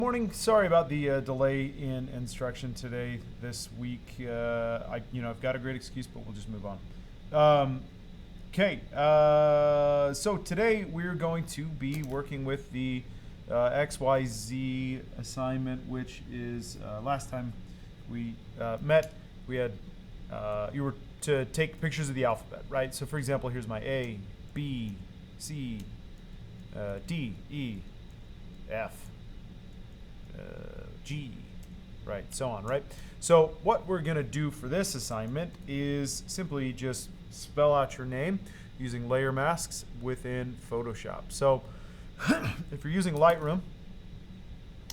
Morning. Sorry about the delay in instruction today. This week, I've got a great excuse, but we'll just move on. Okay. So today we're going to be working with the XYZ assignment, which is last time we met, we had you were to take pictures of the alphabet, right? So for example, here's my A, B, C, D, E, F. G, right, so on, right? So what we're going to do for this assignment is simply just spell out your name using layer masks within Photoshop. So if you're using Lightroom,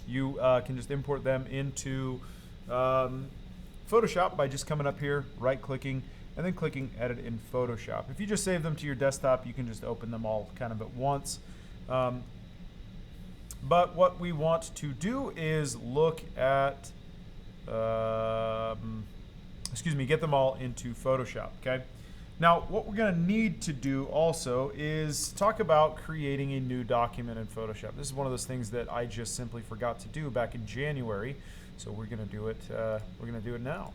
you can just import them into Photoshop by just coming up here, right-clicking, and then clicking Edit in Photoshop. If you just save them to your desktop, you can just open them all kind of at once. But what we want to do is look at, get them all into Photoshop, okay? Now, what we're going to need to do also is talk about creating a new document in Photoshop. This is one of those things that I just simply forgot to do back in January, so we're going to do it. We're going to do it now.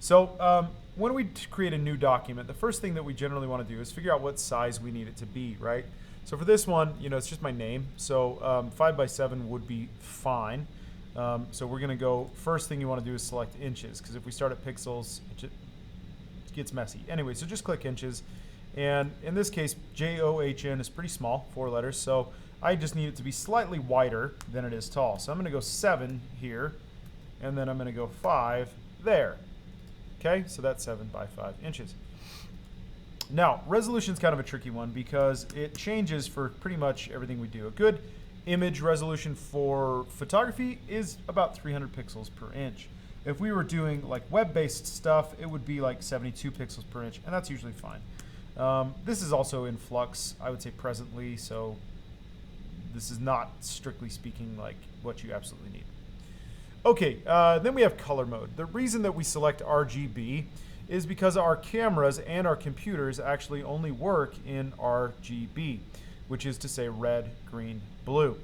So when we create a new document, the first thing that we generally want to do is figure out what size we need it to be, right? So for this one, it's just my name. So 5 by 7 would be fine. So we're going to go, first thing you want to do is select inches, because if we start at pixels, it gets messy. Anyway, so just click inches. And in this case, JOHN is pretty small, 4 letters. So I just need it to be slightly wider than it is tall. So I'm going to go 7 here, and then I'm going to go 5 there. Okay, so that's 7 by 5 inches. Now, resolution is kind of a tricky one because it changes for pretty much everything we do. A good image resolution for photography is about 300 pixels per inch. If we were doing like web-based stuff, it would be like 72 pixels per inch, and that's usually fine. This is also in flux, I would say presently, so this is not strictly speaking like what you absolutely need. Okay, then we have color mode. The reason that we select RGB is because our cameras and our computers actually only work in RGB, which is to say red, green, blue.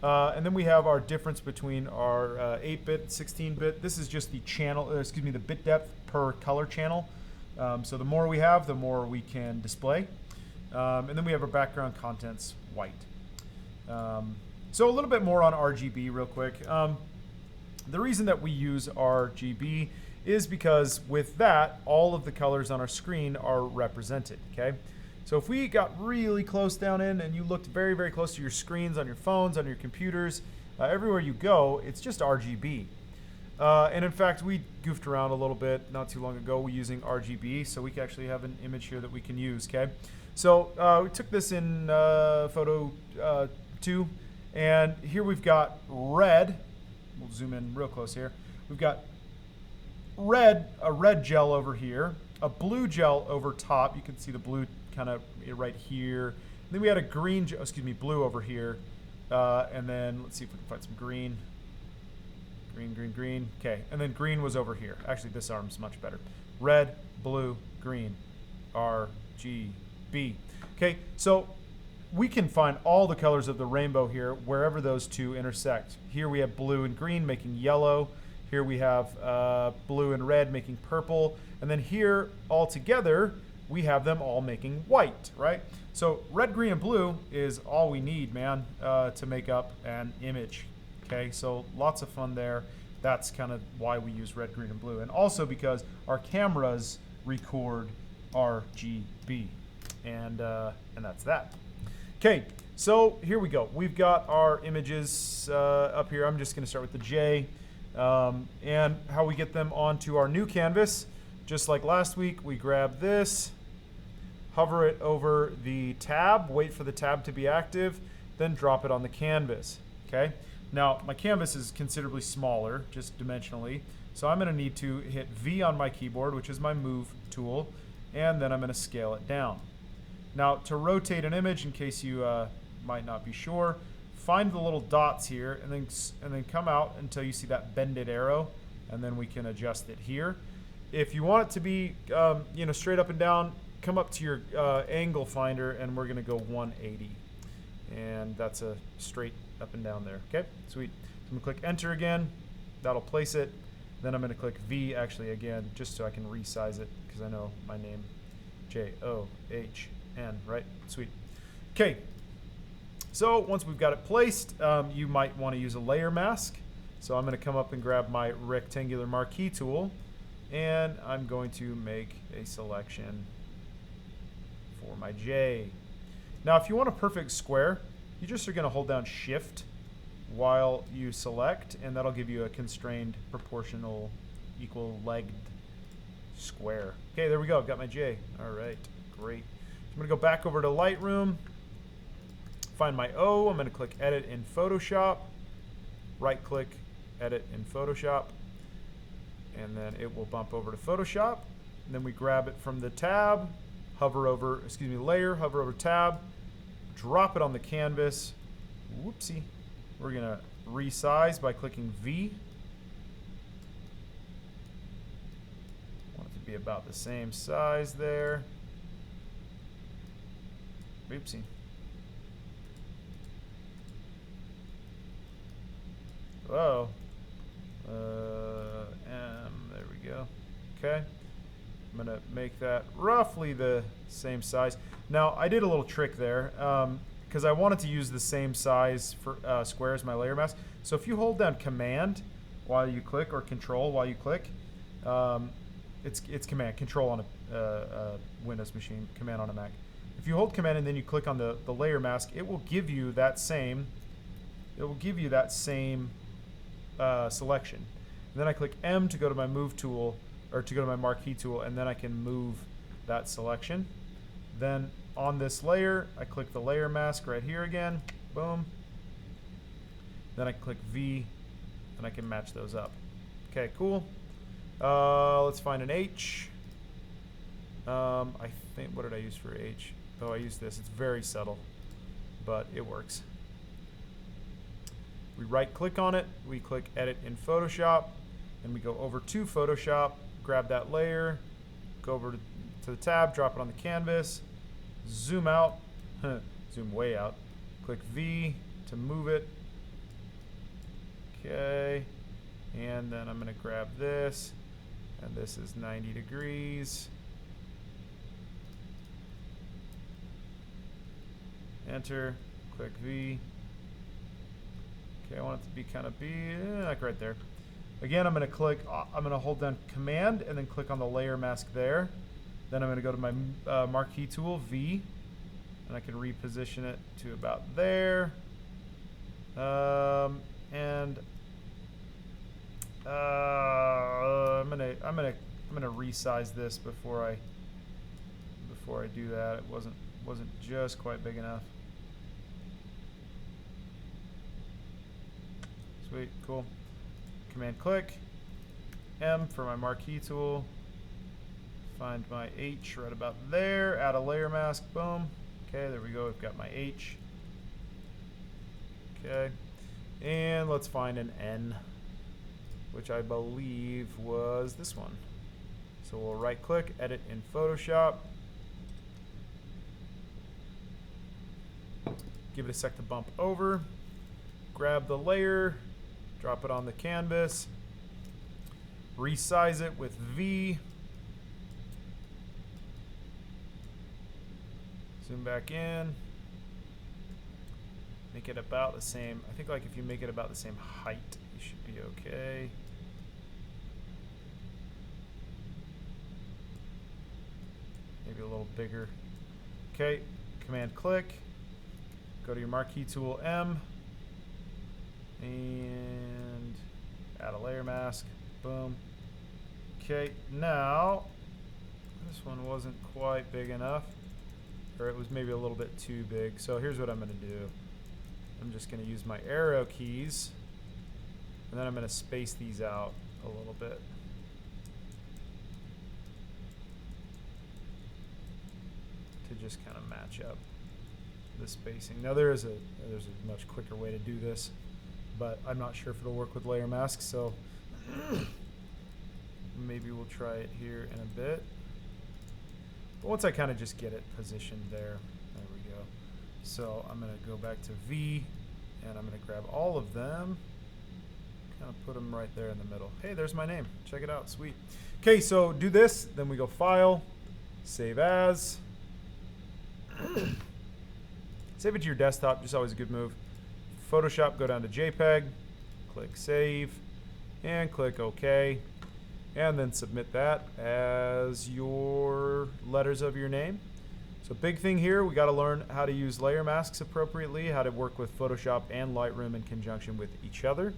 And then we have our difference between our 8-bit, 16-bit. This is just the channel, the bit depth per color channel. So the more we have, the more we can display. And then we have our background contents white. So a little bit more on RGB real quick. The reason that we use RGB is because with that, all of the colors on our screen are represented, okay? So if we got really close down in and you looked very, very close to your screens on your phones, on your computers, everywhere you go, it's just RGB. And in fact, we goofed around a little bit not too long ago using RGB, so we can actually have an image here that we can use, okay? So we took this in Photo 2, and here we've got red. We'll zoom in real close here. We've got a red gel over here, a blue gel over top. You can see the blue kind of right here. And then we had a green, blue over here. And then let's see if we can find some green. Green. Okay, and then green was over here. Actually, this arm's much better. Red, blue, green, RGB. Okay, so we can find all the colors of the rainbow here wherever those two intersect. Here we have blue and green making yellow. Here we have blue and red making purple. And then here, all together, we have them all making white, right? So red, green, and blue is all we need, man, to make up an image. Okay, so lots of fun there. That's kind of why we use red, green, and blue. And also because our cameras record RGB. And that's that. Okay, so here we go. We've got our images up here. I'm just going to start with the J. And how we get them onto our new canvas. Just like last week, we grab this, hover it over the tab, wait for the tab to be active, then drop it on the canvas. Okay. Now, my canvas is considerably smaller, just dimensionally, so I'm going to need to hit V on my keyboard, which is my move tool, and then I'm going to scale it down. Now, to rotate an image, in case you might not be sure, find the little dots here, and then come out until you see that bended arrow, and then we can adjust it here. If you want it to be straight up and down, come up to your angle finder, and we're going to go 180. And that's a straight up and down there. Okay, sweet. I'm going to click enter again. That'll place it. Then I'm going to click V actually again, just so I can resize it, because I know my name, John, right? Sweet. Okay. So once we've got it placed, you might want to use a layer mask. So I'm going to come up and grab my rectangular marquee tool, and I'm going to make a selection for my J. Now, if you want a perfect square, you just are going to hold down Shift while you select, and that'll give you a constrained, proportional, equal-legged square. Okay, there we go. I've got my J. All right, great. I'm going to go back over to Lightroom, find my O. I'm going to click Edit in Photoshop, right-click, Edit in Photoshop, and then it will bump over to Photoshop. And then we grab it from the tab, hover over, layer, hover over tab, drop it on the canvas. Whoopsie. We're going to resize by clicking V. Want it to be about the same size there. Oopsie. Whoa. There we go. Okay. I'm going to make that roughly the same size. Now, I did a little trick there because I wanted to use the same size for square as my layer mask. So if you hold down Command while you click, or Control while you click, it's Command, Control on a Windows machine, Command on a Mac. If you hold Command and then you click on the layer mask, it will give you that same. Selection. And then I click M to go to my move tool, or to go to my marquee tool, and then I can move that selection. Then on this layer, I click the layer mask right here again. Boom. Then I click V, and I can match those up. Okay, cool. Let's find an H. I think, what did I use for H? Oh, I used this. It's very subtle, but it works. We right-click on it, we click Edit in Photoshop, and we go over to Photoshop, grab that layer, go over to the tab, drop it on the canvas, zoom out, zoom way out, click V to move it. Okay, and then I'm going to grab this, and this is 90 degrees. Enter, click V. Okay, I want it to be kind of like right there. Again, I'm going to click, I'm going to hold down Command and then click on the layer mask there. Then I'm going to go to my marquee tool, V, and I can reposition it to about there. I'm gonna resize this before I do that. It wasn't just quite big enough. Sweet, cool. Command click, M for my marquee tool. Find my H right about there. Add a layer mask. Boom. Okay, there we go. We've got my H. Okay, and let's find an N, which I believe was this one. So we'll right click, edit in Photoshop. Give it a sec to bump over. Grab the layer, drop it on the canvas, resize it with V. Zoom back in. Make it about the same. I think like if you make it about the same height, you should be okay. Maybe a little bigger. Okay, Command click. Go to your marquee tool, M, and add a layer mask. Boom. Okay, now this one wasn't quite big enough, or it was maybe a little bit too big. So here's what I'm going to do. I'm just going to use my arrow keys, and then I'm going to space these out a little bit. To just kind of match up the spacing. Now there's a much quicker way to do this, but I'm not sure if it'll work with layer masks, so maybe we'll try it here in a bit. But once I kind of just get it positioned there we go. So I'm going to go back to V, and I'm going to grab all of them, put them right there in the middle. Hey, there's my name. Check it out. Sweet. Okay, so do this. Then we go File, Save As. Save it to your desktop. Just always a good move. Photoshop, go down to JPEG. Click Save. And click OK. And then submit that as your letters of your name. So big thing here, we got to learn how to use layer masks appropriately, how to work with Photoshop and Lightroom in conjunction with each other.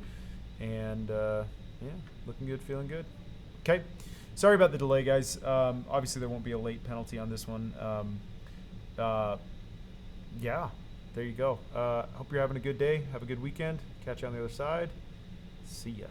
And yeah, looking good, feeling good. Okay, sorry about the delay, guys. Obviously, there won't be a late penalty on this one. Yeah, there you go. Hope you're having a good day. Have a good weekend. Catch you on the other side. See ya.